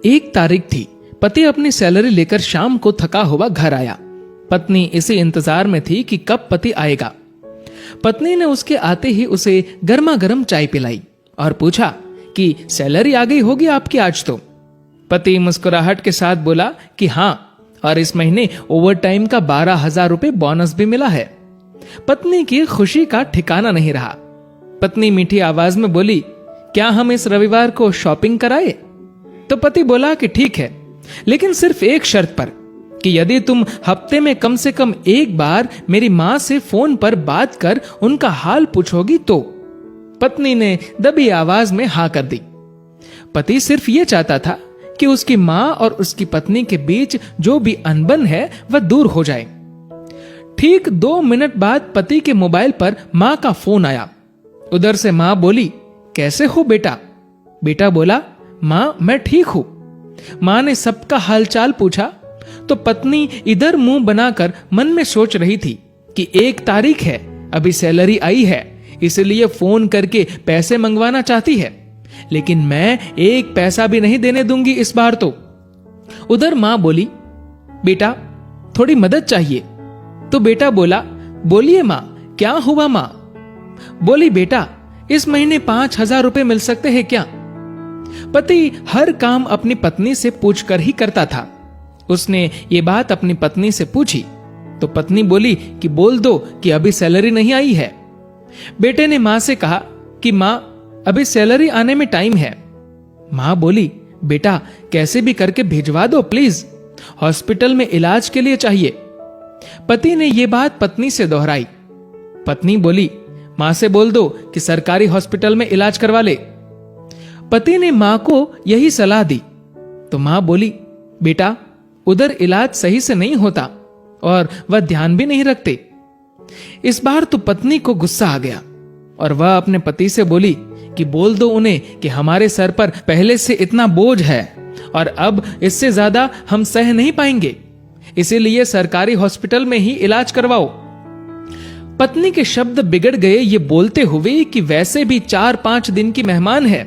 1 तारीख थी। पति अपनी सैलरी लेकर शाम को थका हुआ घर आया। पत्नी इसी इंतजार में थी कि कब पति आएगा। पत्नी ने उसके आते ही उसे गर्मा गर्म चाय पिलाई और पूछा कि सैलरी आ गई होगी आपकी आज तो। पति मुस्कुराहट के साथ बोला कि हाँ, और इस महीने ओवर टाइम का 12,000 रुपए बोनस भी मिला है। पत्नी की खुशी का ठिकाना नहीं रहा। पत्नी मीठी आवाज में बोली, क्या हम इस रविवार को शॉपिंग कराए? तो पति बोला कि ठीक है, लेकिन सिर्फ एक शर्त पर, कि यदि तुम हफ्ते में कम से कम एक बार मेरी मां से फोन पर बात कर उनका हाल पूछोगी तो। पत्नी ने दबी आवाज में हाँ कर दी। पति सिर्फ ये चाहता था कि उसकी मां और उसकी पत्नी के बीच जो भी अनबन है वह दूर हो जाए। ठीक 2 मिनट बाद पति के मोबाइल पर मां का फोन आया। उधर से मां बोली, कैसे हो बेटा? बेटा बोला, मां मैं ठीक हूं। मां ने सबका हालचाल पूछा तो पत्नी इधर मुंह बनाकर मन में सोच रही थी कि 1 तारीख है, अभी सैलरी आई है, इसलिए फोन करके पैसे मंगवाना चाहती है, लेकिन मैं 1 पैसा भी नहीं देने दूंगी इस बार तो। उधर मां बोली, बेटा थोड़ी मदद चाहिए। तो बेटा बोला, बोलिए मां, क्या हुआ मां? बोली, बेटा इस महीने 5,000 रुपए मिल सकते हैं क्या? पति हर काम अपनी पत्नी से पूछकर ही करता था। उसने ये बात अपनी पत्नी से पूछी तो पत्नी बोली कि बोल दो कि अभी सैलरी नहीं आई है। बेटे ने मां से कहा कि मां अभी सैलरी आने में टाइम है। मां बोली, बेटा कैसे भी करके भिजवा दो प्लीज, हॉस्पिटल में इलाज के लिए चाहिए। पति ने यह बात पत्नी से दोहराई। पत्नी बोली, मां से बोल दो कि सरकारी हॉस्पिटल में इलाज करवा ले। पति ने मां को यही सलाह दी तो मां बोली, बेटा उधर इलाज सही से नहीं होता और वह ध्यान भी नहीं रखते। इस बार तो पत्नी को गुस्सा आ गया और वह अपने पति से बोली कि बोल दो उन्हें कि हमारे सर पर पहले से इतना बोझ है और अब इससे ज्यादा हम सह नहीं पाएंगे, इसीलिए सरकारी हॉस्पिटल में ही इलाज करवाओ। पत्नी के शब्द बिगड़ गए ये बोलते हुए कि वैसे भी 4-5 दिन की मेहमान है।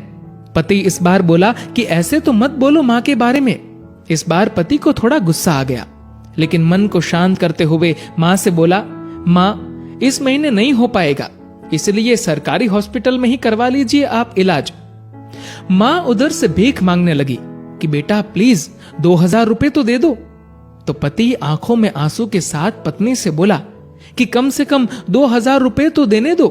पति इस बार बोला कि ऐसे तो मत बोलो मां के बारे में। इस बार पति को थोड़ा गुस्सा आ गया, लेकिन मन को शांत करते हुए मां से बोला, मां इस महीने नहीं हो पाएगा, इसलिए सरकारी हॉस्पिटल में ही करवा लीजिए आप इलाज। मां उधर से भीख मांगने लगी कि बेटा प्लीज 2,000 रुपए तो दे दो। तो पति आंखों में आंसू के साथ पत्नी से बोला कि कम से कम 2,000 रुपए तो देने दो।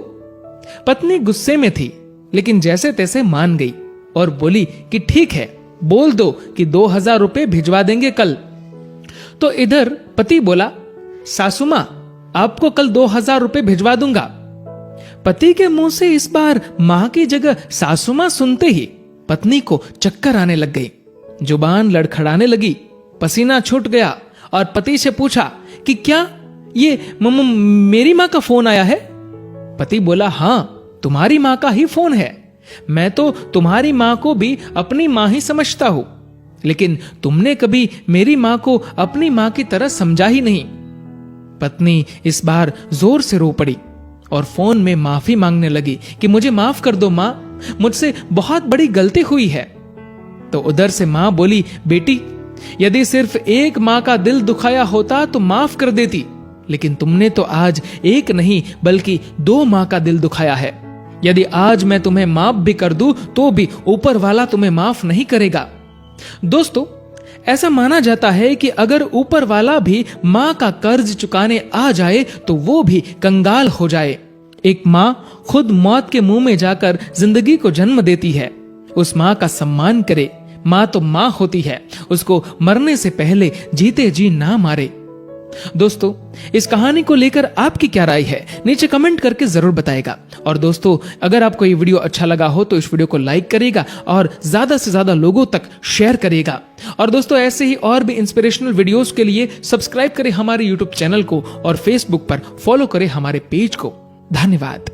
पत्नी गुस्से में थी, लेकिन जैसे तैसे मान गई और बोली कि ठीक है, बोल दो कि 2,000 रुपए भिजवा देंगे कल। तो इधर पति बोला, सासू मां आपको कल 2,000 रुपए भिजवा दूंगा। पति के मुंह से इस बार मां की जगह सासू मां सुनते ही पत्नी को चक्कर आने लग गई, जुबान लड़खड़ाने लगी, पसीना छूट गया और पति से पूछा कि क्या ये मेरी मां का फोन आया है? पति बोला, हां तुम्हारी मां का ही फोन है। मैं तो तुम्हारी मां को भी अपनी मां ही समझता हूं, लेकिन तुमने कभी मेरी मां को अपनी मां की तरह समझा ही नहीं। पत्नी इस बार जोर से रो पड़ी और फोन में माफी मांगने लगी कि मुझे माफ कर दो मां, मुझसे बहुत बड़ी गलती हुई है। तो उधर से मां बोली, बेटी यदि सिर्फ एक मां का दिल दुखाया होता तो माफ कर देती, लेकिन तुमने तो आज एक नहीं बल्कि 2 मां का दिल दुखाया है। यदि आज मैं तुम्हें माफ भी कर दूं तो भी ऊपर वाला तुम्हें माफ नहीं करेगा। दोस्तों, ऐसा माना जाता है कि अगर ऊपर वाला भी मां का कर्ज चुकाने आ जाए तो वो भी कंगाल हो जाए। एक मां खुद मौत के मुंह में जाकर जिंदगी को जन्म देती है। उस मां का सम्मान करे। मां तो मां होती है, उसको मरने से पहले जीते जी ना मारे। दोस्तों, इस कहानी को लेकर आपकी क्या राय है नीचे कमेंट करके जरूर बताएगा। और दोस्तों, अगर आपको ये वीडियो अच्छा लगा हो तो इस वीडियो को लाइक करेगा और ज्यादा से ज्यादा लोगों तक शेयर करेगा। और दोस्तों, ऐसे ही और भी इंस्पिरेशनल वीडियोस के लिए सब्सक्राइब करें हमारे यूट्यूब चैनल को और फेसबुक पर फॉलो करें हमारे पेज को। धन्यवाद।